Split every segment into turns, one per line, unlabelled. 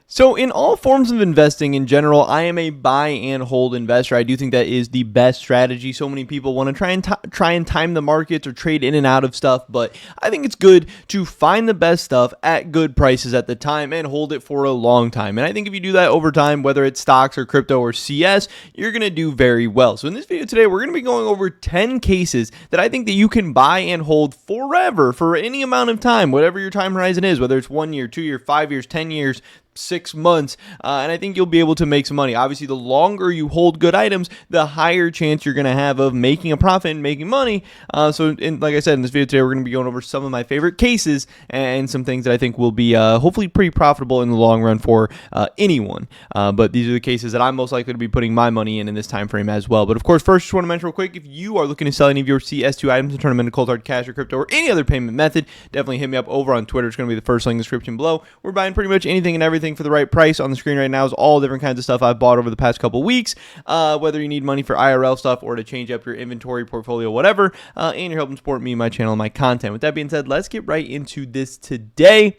So in all forms of investing in general, I am a buy and hold investor. I do think that is the best strategy. So many people want to try and time the markets or trade in and out of stuff, but I think it's good to find the best stuff at good prices at the time and hold it for a long time. And I think if you do that over time, whether it's stocks or crypto or CS, you're going to do very well. So in this video today, we're going to be going over 10 cases that I think that you can buy and hold forever for any amount of time, whatever your time horizon is, whether it's 1 year, 2 year, 5 years, 10 years, 6 months, and I think you'll be able to make some money. Obviously, the longer you hold good items, the higher chance you're going to have of making a profit and making money. Like I said, in this video today, we're going to be going over some of my favorite cases and some things that I think will be hopefully pretty profitable in the long run for anyone. But these are the cases that I'm most likely to be putting my money in this time frame as well. But of course, first, just want to mention real quick, if you are looking to sell any of your CS2 items and turn them into cold hard cash or crypto or any other payment method, definitely hit me up over on Twitter. It's going to be the first link in the description below. We're buying pretty much anything and everything for the right price. On the screen right now is all different kinds of stuff I've bought over the past couple weeks, whether you need money for IRL stuff or to change up your inventory, portfolio, whatever, and you're helping support me, my channel, and my content. With that being said, let's get right into this today.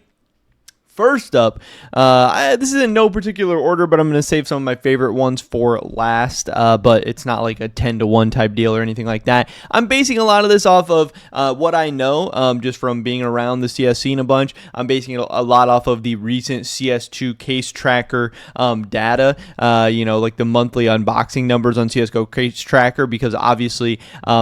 First up, this is in no particular order, but I'm going to save some of my favorite ones for last, but it's not like a 10-to-1 type deal or anything like that. I'm basing a lot of this off of what I know, just from being around the CS scene a bunch. I'm basing it a lot off of the recent CS2 case tracker data, like the monthly unboxing numbers on CSGO case tracker, because obviously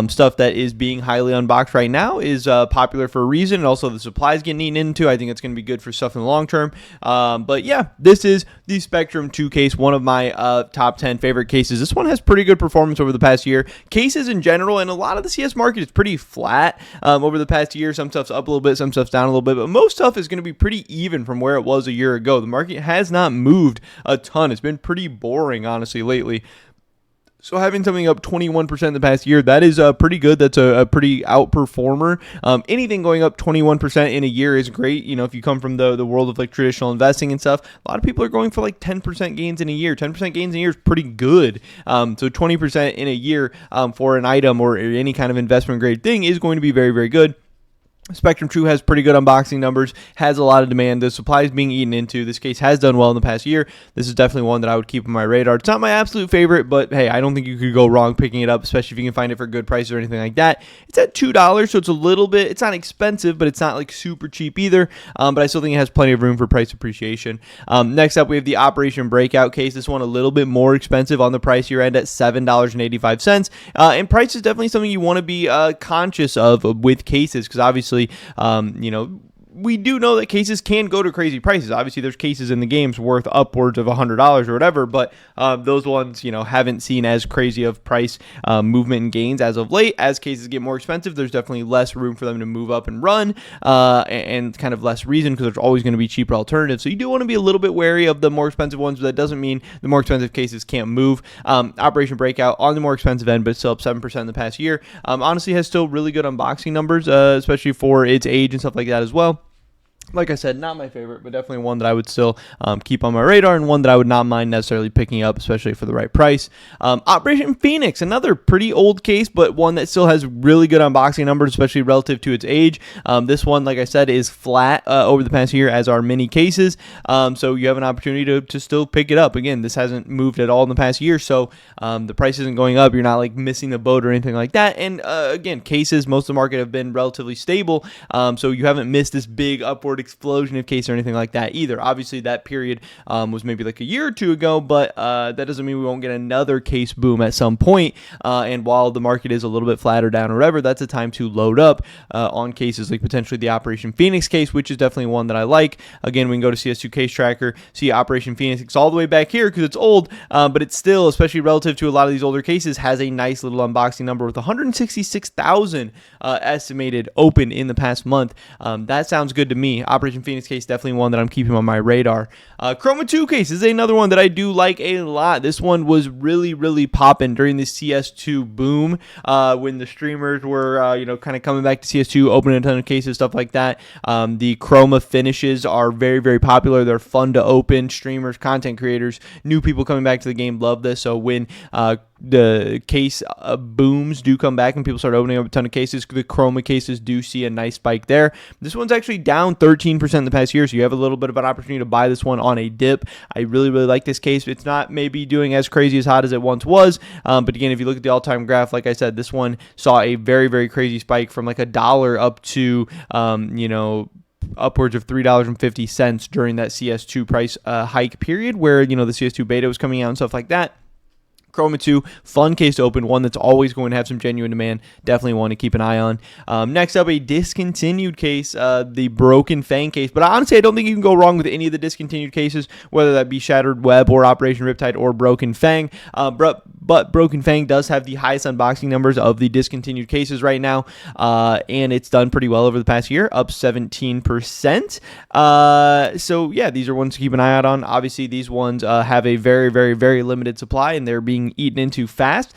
stuff that is being highly unboxed right now is popular for a reason, and also the supplies getting eaten into. I think it's going to be good for stuff in the long term. But yeah, this is the Spectrum 2 case, one of my top 10 favorite cases. This one has pretty good performance over the past year. Cases in general, and a lot of the CS market is pretty flat over the past year. Some stuff's up a little bit, some stuff's down a little bit, but most stuff is going to be pretty even from where it was a year ago. The market has not moved a ton. It's been pretty boring, honestly, lately. So having something up 21% in the past year, that is pretty good. That's a pretty outperformer. Anything going up 21% in a year is great. You know, if you come from the world of like traditional investing and stuff, a lot of people are going for like 10% gains in a year. 10% gains in a year is pretty good. So 20% in a year for an item or any kind of investment grade thing is going to be very, very good. Spectrum 2 has pretty good unboxing numbers, has a lot of demand. The supply is being eaten into. This case has done well in the past year. This is definitely one that I would keep on my radar. It's not my absolute favorite, but hey, I don't think you could go wrong picking it up, especially if you can find it for good prices or anything like that. It's at $2, so it's a little bit, it's not expensive, but it's not like super cheap either. But I still think it has plenty of room for price appreciation. Next up, we have the Operation Breakout case. This one a little bit more expensive on the price year end at $7.85. And price is definitely something you want to be conscious of with cases, because obviously, we do know that cases can go to crazy prices. Obviously, there's cases in the games worth upwards of $100 or whatever, but those ones, haven't seen as crazy of price movement and gains as of late. As cases get more expensive, there's definitely less room for them to move up and run, and kind of less reason, because there's always going to be cheaper alternatives. So you do want to be a little bit wary of the more expensive ones, but that doesn't mean the more expensive cases can't move. Operation Breakout on the more expensive end, but still up 7% in the past year. Honestly, has still really good unboxing numbers, especially for its age and stuff like that as well. Like I said, not my favorite, but definitely one that I would still keep on my radar, and one that I would not mind necessarily picking up, especially for the right price. Operation Phoenix, another pretty old case, but one that still has really good unboxing numbers, especially relative to its age. This one, like I said, is flat over the past year, as are many cases. So you have an opportunity to still pick it up. Again, this hasn't moved at all in the past year, so the price isn't going up. You're not like missing the boat or anything like that. And again, cases, most of the market have been relatively stable, so you haven't missed this big upward explosion of case or anything like that either. Obviously, that period was maybe like a year or two ago, but that doesn't mean we won't get another case boom at some point. And while the market is a little bit flatter down or whatever, that's a time to load up on cases like potentially the Operation Phoenix case, which is definitely one that I like. Again, we can go to CS2 case tracker, see Operation Phoenix. It's all the way back here because it's old, but it's still, especially relative to a lot of these older cases, has a nice little unboxing number with 166,000 estimated open in the past month. That sounds good to me. Operation Phoenix case, definitely one that I'm keeping on my radar. Chroma 2 case is another one that I do like a lot. This one was really, really popping during the CS2 boom, when the streamers were, kind of coming back to CS2, opening a ton of cases, stuff like that. The Chroma finishes are very, very popular. They're fun to open. Streamers, content creators, new people coming back to the game love this. So when the case booms do come back and people start opening up a ton of cases, the Chroma cases do see a nice spike there. This one's actually down 13% in the past year, so you have a little bit of an opportunity to buy this one on a dip. I really like this case. It's not maybe doing as crazy as hot as it once was, but again, if you look at the all-time graph, like I said, this one saw a very crazy spike from like $1 up to upwards of $3.50 during that CS2 price hike period, where the CS2 beta was coming out and stuff like that. Chroma 2, fun case to open, one that's always going to have some genuine demand. Definitely one to keep an eye on. Next up, a discontinued case, the Broken Fang case. But honestly, I don't think you can go wrong with any of the discontinued cases, whether that be Shattered Web or Operation Riptide or Broken Fang. But Broken Fang does have the highest unboxing numbers of the discontinued cases right now, and it's done pretty well over the past year, up 17%. So yeah, these are ones to keep an eye out on. Obviously, these ones have a very limited supply, and they're being eaten into fast.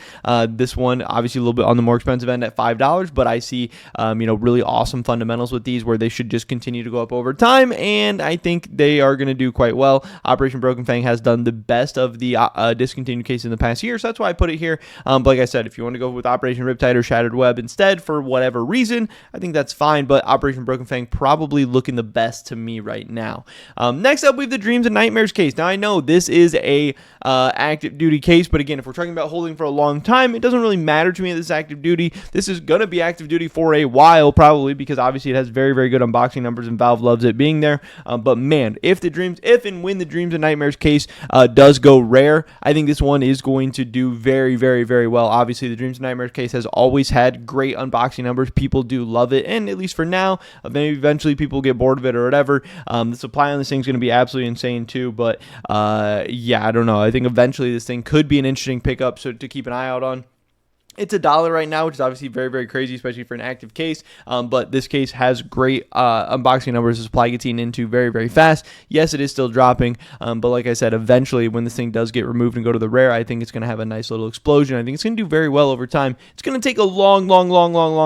This one, obviously, a little bit on the more expensive end at $5, but I see, really awesome fundamentals with these where they should just continue to go up over time, and I think they are going to do quite well. Operation Broken Fang has done the best of the discontinued cases in the past year, so that's why I put it here. But like I said, if you want to go with Operation Riptide or Shattered Web instead for whatever reason, I think that's fine, but Operation Broken Fang probably looking the best to me right now. Next up, we have the Dreams and Nightmares case. Now, I know this is a active duty case, but again, if we're talking about holding for a long time, it doesn't really matter to me that this is active duty. This is going to be active duty for a while, probably, because obviously it has very good unboxing numbers and Valve loves it being there. But man, if and when the Dreams and Nightmares case does go rare, I think this one is going to do very well. Obviously, the Dreams and Nightmares case has always had great unboxing numbers. People do love it, and at least for now, maybe eventually people get bored of it or whatever. The supply on this thing is going to be absolutely insane too, but yeah, I don't know. I think eventually this thing could be an interesting pickup, so to keep an eye out on. It's $1 right now, which is obviously very crazy, especially for an active case. But this case has great unboxing numbers. The supply gets eaten into very fast. Yes, it is still dropping. But like I said, eventually when this thing does get removed and go to the rare, I think it's going to have a nice little explosion. I think it's going to do very well over time. It's going to take a long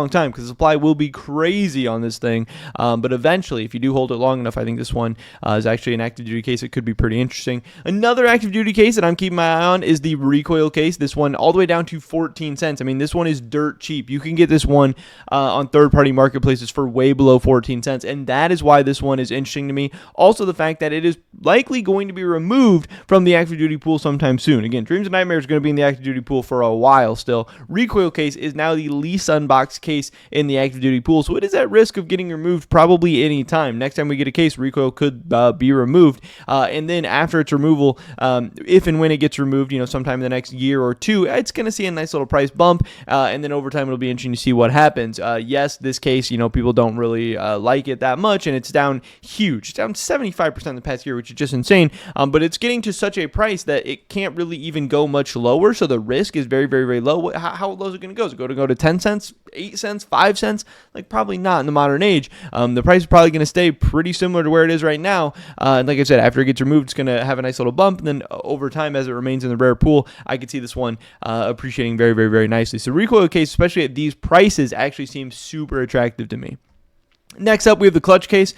time because the supply will be crazy on this thing. But eventually, if you do hold it long enough, I think this one is actually an active duty case. It could be pretty interesting. Another active duty case that I'm keeping my eye on is the Recoil case. This one all the way down to 14 cents. I mean, this one is dirt cheap. You can get this one on third-party marketplaces for way below 14 cents, and that is why this one is interesting to me. Also, the fact that it is likely going to be removed from the active duty pool sometime soon. Again, Dreams and Nightmares is going to be in the active duty pool for a while still. Recoil case is now the least unboxed case in the active duty pool, so it is at risk of getting removed probably any time. Next time we get a case, Recoil could be removed, and then after its removal, if and when it gets removed, sometime in the next year or two, it's going to see a nice little price bump. And then over time, it'll be interesting to see what happens. Yes, this case, people don't really like it that much, and it's down huge. It's down 75% in the past year, which is just insane. But it's getting to such a price that it can't really even go much lower, so the risk is very low. How low is it going to go? Is it going to go to 10 cents, 8 cents, 5 cents? Like, probably not in the modern age. The price is probably going to stay pretty similar to where it is right now. And like I said, after it gets removed, it's going to have a nice little bump. And then over time, as it remains in the rare pool, I could see this one appreciating very nicely. So Recoil case, especially at these prices, actually seems super attractive to me. Next up, we have the Clutch case.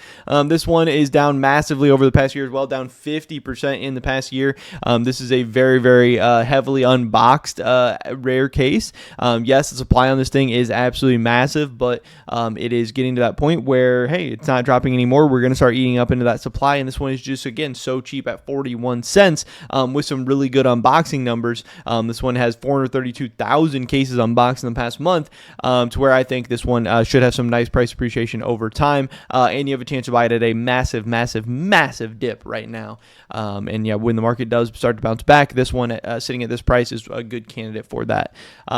This one is down massively over the past year as well, down 50% in the past year. This is a very heavily unboxed rare case. Yes, the supply on this thing is absolutely massive, but it is getting to that point where, hey, it's not dropping anymore. We're going to start eating up into that supply, and this one is just, again, so cheap at 41 cents with some really good unboxing numbers. This one has 432,000 cases unboxed in the past month, to where I think this one should have some nice price appreciation over time, and you have a chance to buy it at a massive dip right now. And yeah, when the market does start to bounce back, this one sitting at this price is a good candidate for that.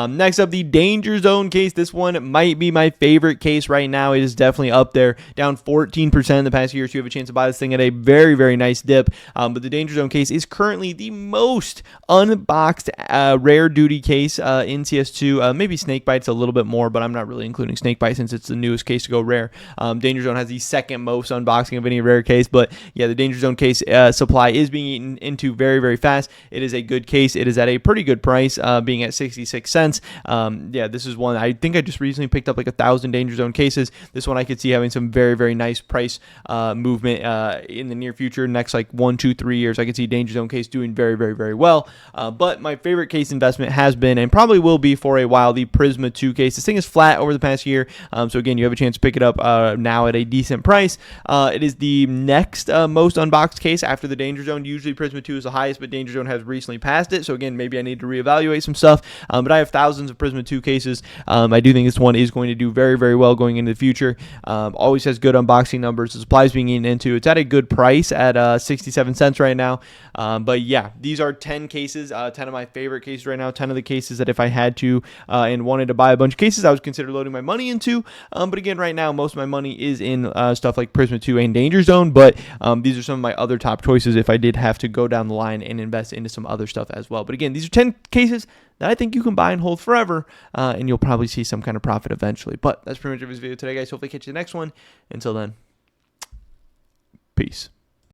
Next up, the Danger Zone case. This one might be my favorite case right now. It is definitely up there, down 14% in the past year, so you have a chance to buy this thing at a very nice dip. But the Danger Zone case is currently the most unboxed rare duty case in CS2. Maybe Snakebite's a little bit more, but I'm not really including Snakebite since it's the newest case to go rare. Danger Zone has the second most unboxing of any rare case, but yeah, the Danger Zone case supply is being eaten into very, very fast. It is a good case. It is at a pretty good price, being at 66 cents. Yeah, this is one I think I just recently picked up like 1,000 Danger Zone cases. This one I could see having some very, very nice price movement in the near future. Next like 1, 2, 3 years, I could see Danger Zone case doing very, very, very well. But my favorite case investment has been and probably will be for a while the Prisma 2 case. This thing is flat over the past year, so again, you have a chance to pick it up now at a decent price. It is the next most unboxed case after the Danger Zone. Usually Prisma 2 is the highest, but Danger Zone has recently passed it, so again, maybe I need to reevaluate some stuff. But I have thousands of Prisma 2 cases. I do think this one is going to do very, very well going into the future. Always has good unboxing numbers. The supply is being eaten into. It's at a good price at 67 cents right now. But yeah, these are 10 cases, 10 of my favorite cases right now, 10 of the cases that if I had to and wanted to buy a bunch of cases, I would consider loading my money into. But again, right now, most of my money is in stuff like Prisma 2 and Danger Zone, but these are some of my other top choices if I did have to go down the line and invest into some other stuff as well. But again, these are 10 cases that I think you can buy and hold forever, and you'll probably see some kind of profit eventually. But that's pretty much it for this video today, guys. Hopefully catch you the next one. Until then, peace.